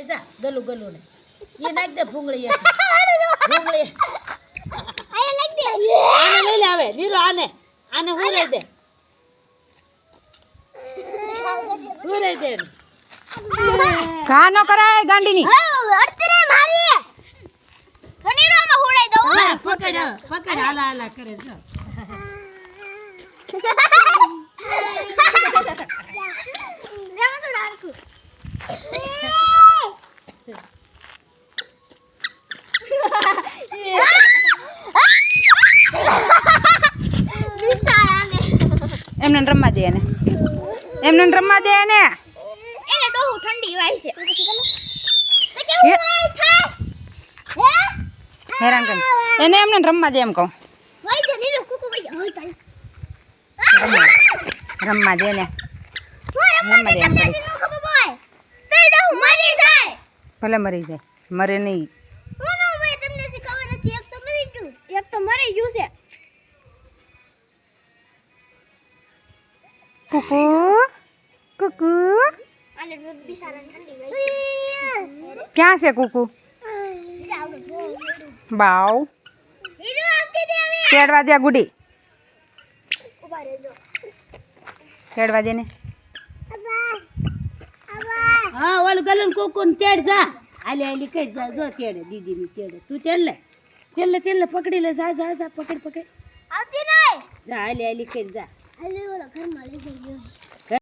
જા ગલું ગલું ને એ નાખ દે ભૂંગળી ભૂંગળી આયા લાગ દે આને લઈ લે આવે નીરો આને હુરાઈ દે હુરાઈ દે ઘા ન કરાય ગાંડીની અડતરે મારી સનીરોમાં હુડાઈ દઉં હા પકડ હાલા કરે જો લેવા તો ડારકું વિસારાને એમને રમવા દે એમને રમવા દે ને એને ડોહું ઠંડી વાય છે તો એ કેવું થાય હે હેરાન કર એને એમને રમવા દે એમ કહું વાય છે નીરો કુકુ વાય હોય તાલ રમવા દે ને રમવા દે તમને નો ખબર બોય તે ડોહું મરી જાય ભલે મરી જાય મરે નહીં નો મેં તમને શીખવા નથી એક તો મરી ગયું છે કુકુ કુકુ અને બિચારાને ઠંડી વાય ક્યાં છે કુકુ છે આવડો જો બાવ હીરો આવતી દે હવે તેડવા દે ગુડી ઉભા રહેજો તેડવા દે ને હા ઓલું ગલું કોકોન તેડ જા હાલી કઈ જા જો તેડે દીદીની તેડે તું તેલ પકડી લે જા પકડ આવતી નહીં જા હાલી કઈ જા હલે ઓલા ઘરમાં લઈ જઈ ગયો